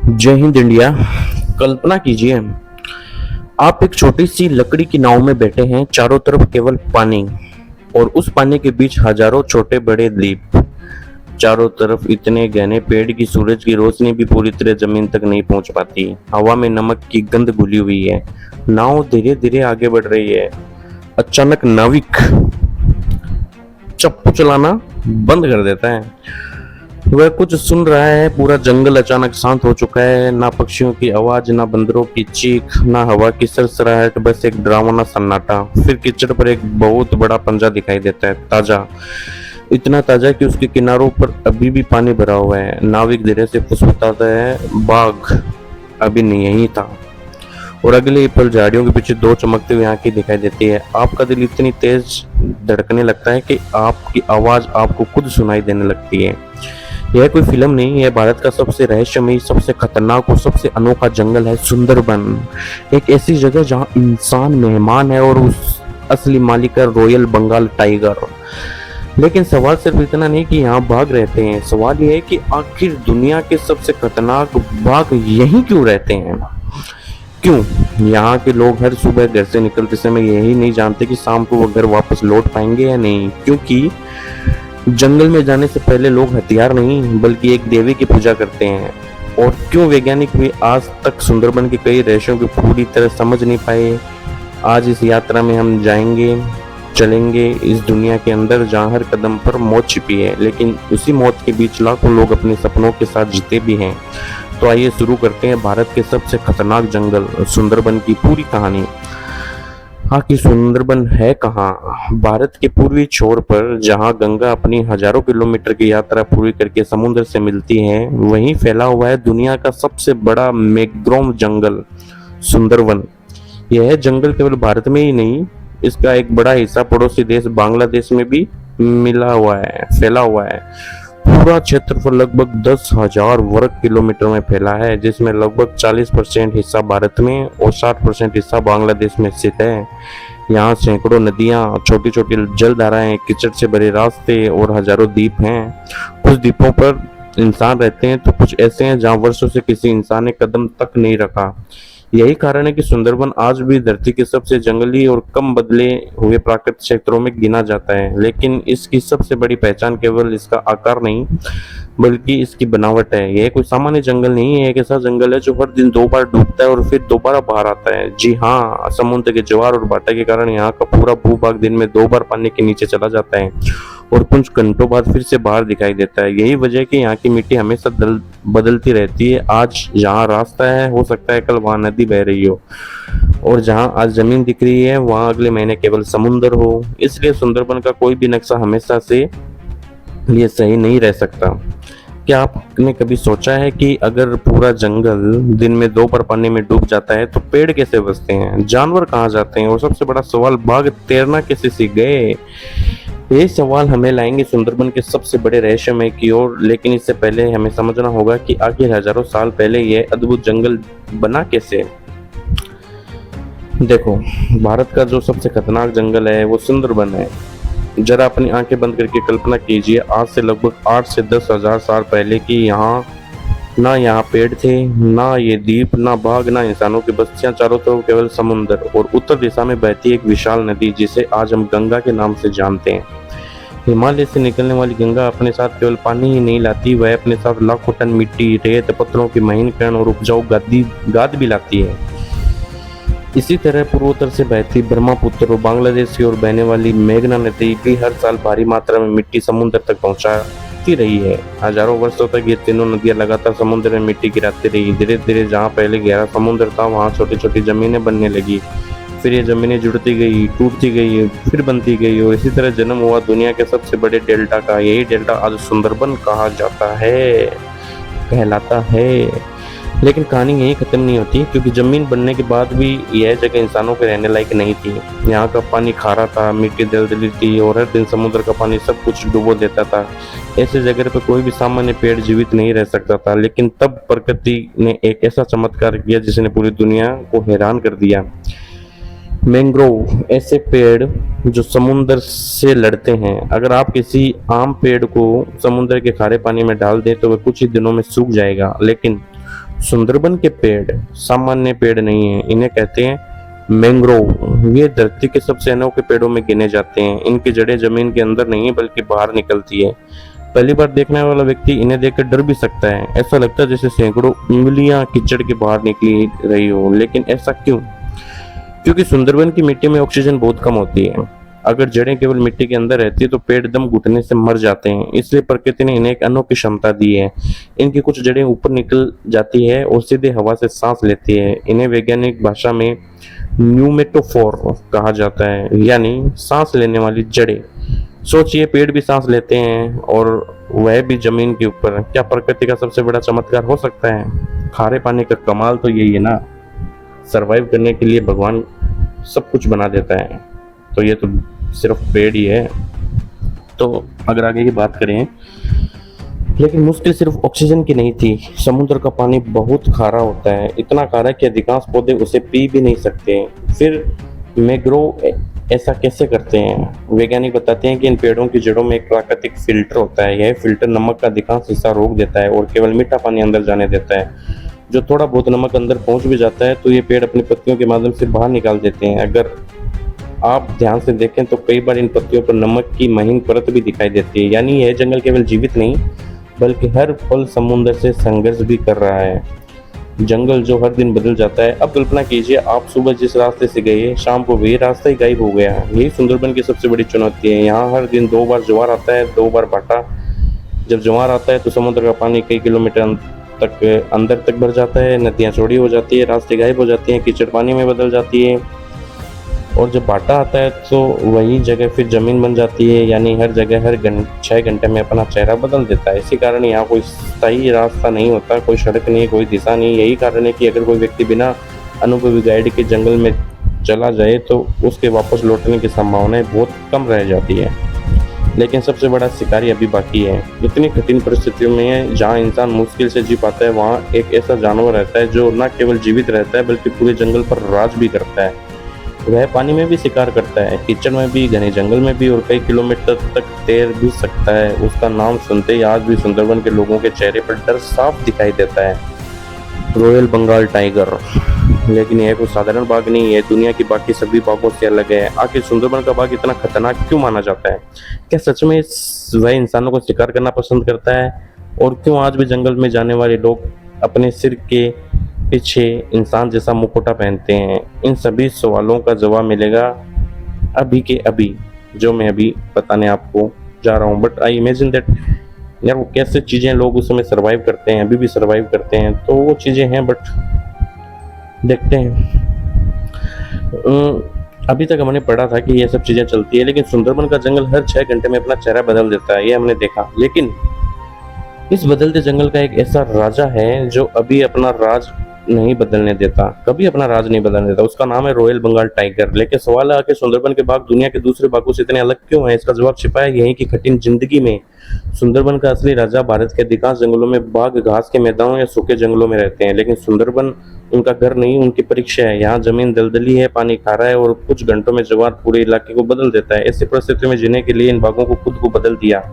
जय हिंद इंडिया। कल्पना कीजिए, आप एक छोटी सी लकड़ी की नाव में बैठे हैं, चारों तरफ केवल पानी और उस पानी के बीच हजारों छोटे बड़े द्वीप। चारों तरफ इतने घने पेड़ की सूरज की रोशनी भी पूरी तरह जमीन तक नहीं पहुंच पाती। हवा में नमक की गंध घुली हुई है। नाव धीरे धीरे आगे बढ़ रही है। अचानक नाविक चप्पू चलाना बंद कर देता है। वह कुछ सुन रहा है। पूरा जंगल अचानक शांत हो चुका है। ना पक्षियों की आवाज, ना बंदरों की चीख, ना हवा की सरसराहट, बस एक डरावना सन्नाटा। फिर कीचड़ पर एक बहुत बड़ा पंजा दिखाई देता है, ताजा, इतना ताजा कि उसके किनारों पर अभी भी पानी भरा हुआ है। नाविक धीरे से फुसफुसाता है, बाघ अभी नहीं यही था। और अगले ही पल झाड़ियों के पीछे दो चमकती हुई आंखें दिखाई देती है। आपका दिल इतनी तेज धड़कने लगता है कि आपकी आवाज आपको खुद सुनाई देने लगती है। यह कोई फिल्म नहीं है, भारत का सबसे रहस्यमयी, सबसे खतरनाक और सबसे अनोखा जंगल है सुंदरबन। एक ऐसी जगह जहां इंसान मेहमान है और उस असली मालिक है रॉयल बंगाल टाइगर। लेकिन सवाल सिर्फ इतना नहीं कि यहाँ बाघ रहते हैं, सवाल यह है कि आखिर दुनिया के सबसे खतरनाक बाघ यहीं क्यों रहते हैं। क्यों यहाँ के लोग हर सुबह घर से निकलते समय यही नहीं जानते कि शाम को वो घर वापस लौट पाएंगे या नहीं। क्योंकि जंगल में जाने से पहले लोग हथियार नहीं बल्कि एक देवी की पूजा करते हैं। और क्यों वैज्ञानिक भी आज तक सुंदरबन के कई रहस्यों को पूरी तरह समझ नहीं पाए। आज इस यात्रा में हम जाएंगे, चलेंगे इस दुनिया के अंदर जहाँ हर कदम पर मौत छिपी है, लेकिन उसी मौत के बीच लाखों लोग अपने सपनों के साथ जीते भी हैं। तो आइए शुरू करते हैं भारत के सबसे खतरनाक जंगल सुंदरबन की पूरी कहानी। आखिर सुंदरबन है कहाँ? भारत के पूर्वी छोर पर, जहाँ गंगा अपनी हजारों किलोमीटर की यात्रा पूरी करके समुद्र से मिलती है, वहीं फैला हुआ है दुनिया का सबसे बड़ा मैंग्रोव जंगल सुंदरबन। यह जंगल केवल भारत में ही नहीं, इसका एक बड़ा हिस्सा पड़ोसी देश बांग्लादेश में भी फैला हुआ है। पूरा क्षेत्रफल लगभग 10,000 वर्ग किलोमीटर में फैला है, जिसमें लगभग 40% हिस्सा भारत में और 60% हिस्सा बांग्लादेश में स्थित है। यहाँ सैकड़ों नदियाँ, छोटी छोटी जलधाराएं, कीचड़ से भरे रास्ते और हजारों द्वीप हैं। कुछ द्वीपों पर इंसान रहते हैं तो कुछ ऐसे हैं जहाँ वर्षों से किसी इंसान ने कदम तक नहीं रखा। यही कारण है कि सुंदरबन आज भी धरती के सबसे जंगली और कम बदले हुए प्राकृतिक क्षेत्रों में गिना जाता है। लेकिन इसकी सबसे बड़ी पहचान केवल इसका आकार नहीं बल्कि इसकी बनावट है। यह कोई सामान्य जंगल नहीं है, एक ऐसा जंगल है जो हर दिन 2 बार डूबता है और फिर दोबारा बाहर आता है। जी हाँ, समुद्र के ज्वार और भाटा के कारण यहाँ का पूरा भूभाग दिन में 2 बार पानी के नीचे चला जाता है और कुछ घंटों बाद फिर से बाहर दिखाई देता है। यही वजह है कि यहाँ की मिट्टी हमेशा बदलती रहती है। आज जहाँ रास्ता है, हो सकता है कल वहाँ नदी बह रही हो, और जहाँ आज जमीन दिख रही है वहाँ अगले महीने केवल समुद्र हो। इसलिए सुंदरबन का कोई भी नक्शा हमेशा से ये सही नहीं रह सकता। क्या आपने कभी सोचा है कि अगर पूरा जंगल दिन में 2 बार पानी में डूब जाता है तो पेड़ कैसे बचते हैं, जानवर कहाँ जाते हैं, और सबसे बड़ा सवाल, बाघ तैरना कैसे सीख गए? ये सवाल हमें लाएंगे सुंदरबन के सबसे बड़े रहस्यमय की ओर। लेकिन इससे पहले हमें समझना होगा कि आखिर हजारों साल पहले यह अद्भुत जंगल बना कैसे। देखो, भारत का जो सबसे खतरनाक जंगल है वो सुंदरबन है। जरा अपनी आंखें बंद करके कल्पना कीजिए, आज से लगभग 8 से 10,000 साल पहले की यहाँ पेड़ थे, ना ये द्वीप, ना बाघ, ना इंसानों की बस्तियां। चारों तरफ केवल समुद्र और उत्तर दिशा में बहती एक विशाल नदी जिसे आज हम गंगा के नाम से जानते हैं। हिमालय से निकलने वाली गंगा अपने साथ केवल पानी ही नहीं लाती, वह अपने साथ लाखों टन मिट्टी, रेत, पत्थरों की महीन कण और उपजाऊ गाद भी लाती है। इसी तरह पूर्वोत्तर से बहती ब्रह्मपुत्र और बांग्लादेश की ओर बहने वाली मेघना नदी भी हर साल भारी मात्रा में मिट्टी समुद्र तक पहुंचाती रही है। हजारों वर्षों तक ये तीनों नदियां लगातार समुद्र में मिट्टी गिराती रही। धीरे धीरे जहाँ पहले गहरा समुद्र था वहाँ छोटी छोटी जमीनें बनने लगी। फिर ये जमीनें जुड़ती गई, टूटती गई, फिर बनती गई, और इसी तरह जन्म हुआ दुनिया के सबसे बड़े डेल्टा का। यही डेल्टा आज सुंदरबन कहलाता है। लेकिन कहानी यही खत्म नहीं होती, क्योंकि जमीन बनने के बाद भी यह जगह इंसानों के रहने लायक नहीं थी। यहाँ का पानी खारा था, मिट्टी दलदली थी और हर दिन समुद्र का पानी सब कुछ डुबो देता था। ऐसे जगह पर कोई भी सामान्य पेड़ जीवित नहीं रह सकता था। लेकिन तब प्रकृति ने एक ऐसा चमत्कार किया जिसने पूरी दुनिया को हैरान कर दिया। मैंग्रोव, ऐसे पेड़ जो समुद्र से लड़ते हैं। अगर आप किसी आम पेड़ को समुद्र के खारे पानी में डाल दें तो वह कुछ ही दिनों में सूख जाएगा, लेकिन सुंदरबन के पेड़ सामान्य पेड़ नहीं है, इन्हें कहते हैं मैंग्रोव। ये धरती के सबसे अनोखे पेड़ों में गिने जाते हैं। इनकी जड़ें जमीन के अंदर नहीं बल्कि बाहर निकलती है। पहली बार देखने वाला व्यक्ति इन्हें देखकर डर भी सकता है। ऐसा लगता है जैसे सैकड़ों उंगलियां कीचड़ के बाहर निकली रही हो। लेकिन ऐसा क्यों? क्योंकि सुंदरबन की मिट्टी में ऑक्सीजन बहुत कम होती है। अगर जड़ें केवल मिट्टी के अंदर रहती है तो पेड़ दम घुटने से मर जाते हैं। इसलिए प्रकृति ने इन्हें एक अनोखी क्षमता दी है। इनकी कुछ जड़ें ऊपर निकल जाती है और सीधे हवा से सांस लेती है। इन्हें वैज्ञानिक भाषा में न्यूमेटोफोर कहा जाता है, यानी सांस लेने वाली जड़ें। सोचिए, पेड़ भी सांस लेते हैं और वह भी जमीन के ऊपर। क्या प्रकृति का सबसे बड़ा चमत्कार हो सकता है? खारे पानी का कमाल तो यही है ना, सरवाइव करने के लिए भगवान सब कुछ बना देता है। तो ये तो सिर्फ पेड़ ही है। तो अगर आगे की बात करें, लेकिन मुश्किल सिर्फ ऑक्सीजन की नहीं थी। समुद्र का पानी बहुत खारा होता है, इतना खारा कि अधिकांश पौधे उसे पी भी नहीं सकते। फिर मैंग्रोव ऐसा कैसे करते हैं? वैज्ञानिक बताते हैं कि इन पेड़ों की जड़ों में एक प्राकृतिक फिल्टर होता है। यह फिल्टर नमक का अधिकांश हिस्सा रोक देता है और केवल मीठा पानी अंदर जाने देता है। जो थोड़ा बहुत नमक अंदर पहुंच भी जाता है तो ये पेड़ अपनी पत्तियों के माध्यम से बाहर निकाल देते हैं। अगर आप ध्यान से देखें तो कई बार इन पत्तियों पर नमक की महीन परत भी दिखाई देती है। यानी यह जंगल केवल जीवित नहीं बल्कि हर पल समुद्र से संघर्ष भी कर रहा है। जंगल जो हर दिन बदल जाता है। अब कल्पना कीजिए, आप सुबह जिस रास्ते से गए, शाम को वही रास्ता ही गायब हो गया। यही सुंदरबन की सबसे बड़ी चुनौती है। यहाँ हर दिन 2 बार ज्वार आता है, 2 बार भाटा। जब ज्वार आता है तो समुद्र का पानी कई किलोमीटर तक अंदर तक भर जाता है, नदियाँ चौड़ी हो जाती है, रास्ते गायब हो जाती हैं, कीचड़ पानी में बदल जाती है। और जब भाटा आता है तो वही जगह फिर जमीन बन जाती है। यानी हर जगह हर 6 घंटे में अपना चेहरा बदल देता है। इसी कारण यहाँ कोई स्थायी रास्ता नहीं होता, कोई सड़क नहीं, कोई दिशा नहीं। यही कारण है कि अगर कोई व्यक्ति बिना अनुभवी गाइड के जंगल में चला जाए तो उसके वापस लौटने की संभावनाएं बहुत कम रह जाती है। लेकिन सबसे बड़ा शिकारी अभी बाकी है। इतनी कठिन परिस्थितियों में जहाँ इंसान मुश्किल से जी पाता है, वहाँ एक ऐसा जानवर रहता है जो न केवल जीवित रहता है बल्कि पूरे जंगल पर राज भी करता है। वह पानी में भी शिकार करता है, कीचड़ में भी, घने जंगल में भी और कई किलोमीटर तक तैर भी सकता है। उसका नाम सुनते ही आज भी सुंदरबन के लोगों के चेहरे पर डर साफ दिखाई देता है। Royal Bengal tiger. लेकिन यह कोई साधारण बाघ नहीं है, दुनिया की बाकी सभी बाघों से अलग है। आखिर सुंदरबन का बाघ इतना खतरनाक क्यों माना जाता है? क्या सच में वह इंसानों को शिकार करना पसंद करता है? और क्यों आज भी जंगल में जाने वाले लोग अपने सिर के पीछे इंसान जैसा मुखौटा पहनते हैं? इन सभी सवालों का जवाब मिलेगा अभी के अभी, जो मैं अभी बताने आपको जा रहा हूँ। बट आई इमेजिन दैट यार, वो कैसे चीज़ें लोग उस समय सर्वाइव करते हैं, अभी भी सर्वाइव करते हैं। तो वो चीज़ें हैं, बट देखते हैं। अभी तक हमने पढ़ा था कि ये सब चीज़ें चलती है, लेकिन सुंदरबन का जंगल हर 6 घंटे में अपना चेहरा बदल देता है, ये हमने देखा। लेकिन इस बदलते जंगल का एक ऐसा राजा है जो अभी अपना राज नहीं बदलने देता, कभी अपना राज नहीं बदलने देता। उसका नाम है रॉयल बंगाल टाइगर। लेकिन सवाल है कि सुंदरबन के बाघ दुनिया के दूसरे बाघों से इतने अलग क्यों हैं? इसका जवाब छिपा है यहीं की कठिन जिंदगी में। सुंदरबन का असली राजा भारत के अधिकांश जंगलों में बाघ घास के मैदानों या सूखे जंगलों में रहते हैं, लेकिन सुंदरबन उनका घर नहीं, उनकी परीक्षा है। यहाँ जमीन दलदली है, पानी खारा है और कुछ घंटों में ज्वार पूरे इलाके को बदल देता है। ऐसी परिस्थितियों में जीने के लिए इन बाघों को खुद को बदल दिया।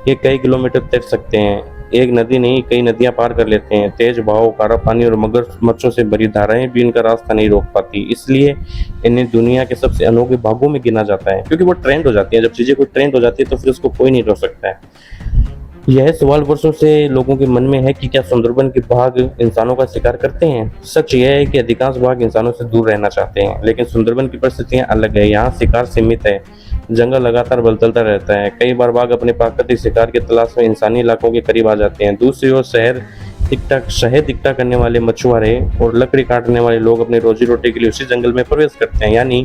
ये कई किलोमीटर तैर सकते हैं, एक नदी नहीं कई नदियां पार कर लेते हैं। तेज बहाव, खारा पानी और मगरमच्छों से भरी धाराएं भी इनका रास्ता नहीं रोक पाती। इसलिए इन्हें दुनिया के सबसे अनोखे बाघों में गिना जाता है, क्योंकि वो ट्रेंड हो जाती है। जब चीजें कोई ट्रेंड हो जाती है तो फिर उसको कोई नहीं रोक सकता है। यह सवाल वर्षों से लोगों के मन में है कि क्या सुंदरबन के बाघ इंसानों का शिकार करते हैं? सच यह है कि अधिकांश बाघ इंसानों से दूर रहना चाहते हैं, लेकिन सुंदरबन की परिस्थितियां अलग है। यहाँ शिकार सीमित है, जंगल लगातार बदलता रहता है। कई बार बाघ अपने प्राकृतिक शिकार की तलाश में इंसानी इलाकों के करीब आ जाते हैं। दूसरी ओर शहद इकट्ठा करने वाले मछुआरे और लकड़ी काटने वाले लोग अपनी रोजी रोटी के लिए उसी जंगल में प्रवेश करते हैं। यानी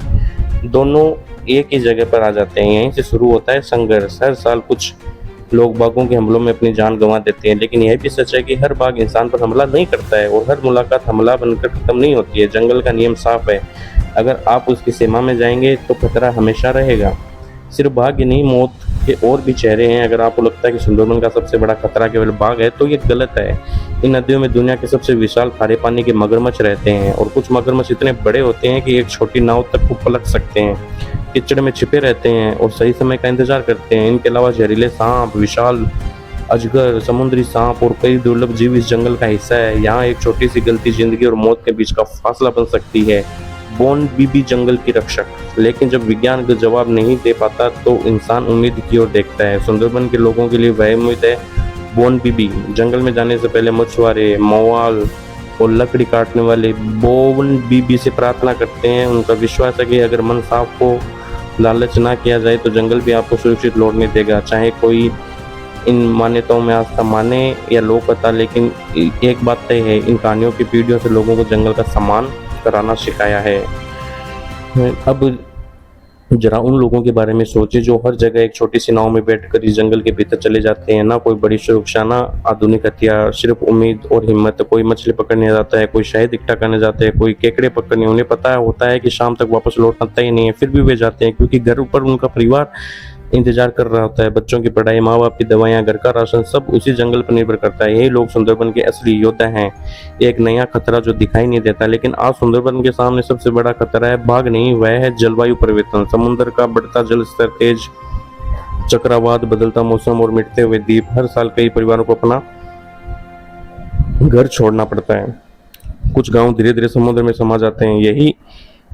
दोनों एक ही जगह पर आ जाते हैं। यहीं से शुरू होता है संघर्ष। हर साल कुछ लोग बाघों के हमलों में अपनी जान गंवा देते हैं, लेकिन यह भी सच है कि हर बाघ इंसान पर हमला नहीं करता है और हर मुलाकात हमला बनकर खत्म नहीं होती है। जंगल का नियम साफ है, अगर आप उसकी सीमा में जाएंगे तो खतरा हमेशा रहेगा। सिर्फ बाघ ही नहीं, मौत के और भी चेहरे हैं। अगर आपको लगता है कि सुंदरबन का सबसे बड़ा खतरा केवल बाघ है तो ये गलत है। इन नदियों में दुनिया के सबसे विशाल खारे पानी के मगरमच्छ रहते हैं और कुछ मगरमच्छ इतने बड़े होते हैं कि एक छोटी नाव तक को पलट सकते हैं। कीचड़ में छिपे रहते हैं और सही समय का इंतजार करते हैं। इनके अलावा जहरीले सांप, विशाल अजगर, समुद्री सांप और कई दुर्लभ जीव इस जंगल का हिस्सा है। यहाँ एक छोटी सी गलती जिंदगी और मौत के बीच का फासला बन सकती है। बॉर्न बीबी जंगल की रक्षक, लेकिन जब विज्ञान का जवाब नहीं दे पाता तो इंसान उम्मीद की ओर देखता है। सुंदरबन के लोगों के लिए वह उम्मीद है। बॉर्न बीबी जंगल में जाने से पहले मछुआरे, मवाल और लकड़ी काटने वाले बोवन बीबी से प्रार्थना करते हैं। उनका विश्वास है कि अगर मन साफ को लालच ना किया जाए तो जंगल भी आपको सुरक्षित लौटने देगा। चाहे कोई इन मान्यताओं में आस्था माने या लोग कथा, लेकिन एक बात तय है, इन कहानियों की पीढ़ियों से लोगों को जंगल का सम्मान कराना सिखाया है। अब जरा उन लोगों के बारे में सोचिए जो हर जगह एक छोटी सी नाव में बैठकर इस जंगल के भीतर चले जाते हैं। ना कोई बड़ी सुरक्षा, ना आधुनिक हथियार, सिर्फ उम्मीद और हिम्मत। कोई मछली पकड़ने जाता है, कोई शहद इकट्ठा करने जाते हैं, कोई केकड़े पकड़ने। उन्हें पता होता है कि शाम तक वापस लौटना तय नहीं है, फिर भी वे जाते हैं क्योंकि घर पर उनका परिवार इंतजार कर रहा होता है। बच्चों की पढ़ाई, माँ बाप की दवाइयाँ, घर का राशन, सब उसी जंगल पर निर्भर करता है। यही लोग सुंदरबन के असली योद्धा हैं। एक नया खतरा जो दिखाई नहीं देता, लेकिन आज सुंदरबन के सामने सबसे बड़ा खतरा है। भाग नहीं, वह है जलवायु परिवर्तन। समुद्र का बढ़ता जल स्तर, तेज चक्रवात, बदलता मौसम और मिटते हुए द्वीप। हर साल कई परिवारों को अपना घर छोड़ना पड़ता है। कुछ गांव धीरे धीरे समुद्र में समा जाते हैं। यही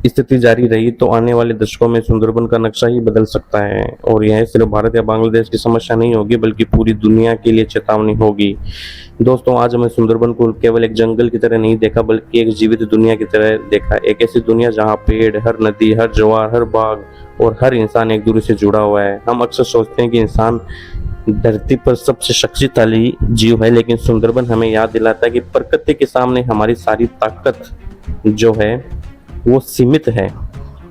स्थिति जारी रही तो आने वाले दशकों में सुंदरबन का नक्शा ही बदल सकता है। और यह सिर्फ भारत या बांग्लादेश की समस्या नहीं होगी, बल्कि पूरी दुनिया के लिए चेतावनी होगी। दोस्तों, आज हमें सुंदरबन को केवल एक जंगल की तरह नहीं देखा, बल्कि एक जीवित दुनिया की तरह देखा। एक ऐसी दुनिया जहां पेड़, हर नदी, हर ज्वार, हर बाग और हर इंसान एक दूसरे से जुड़ा हुआ है। हम अक्सर सोचते हैं कि इंसान धरती पर सबसे शक्तिशाली जीव है, लेकिन सुंदरबन हमें याद दिलाता है कि प्रकृति के सामने हमारी सारी ताकत जो है वो सीमित है।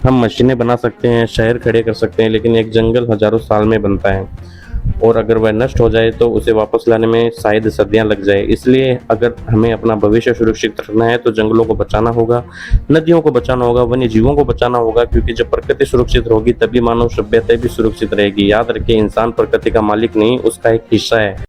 हम मशीनें बना सकते हैं, शहर खड़े कर सकते हैं, लेकिन एक जंगल हजारों साल में बनता है और अगर वह नष्ट हो जाए तो उसे वापस लाने में शायद सदियां लग जाए। इसलिए अगर हमें अपना भविष्य सुरक्षित रखना है तो जंगलों को बचाना होगा, नदियों को बचाना होगा, वन्य जीवों को बचाना होगा, क्योंकि जब प्रकृति सुरक्षित होगी तभी मानव सभ्यता भी सुरक्षित रहेगी। याद रखिए, इंसान प्रकृति का मालिक नहीं, उसका एक हिस्सा है।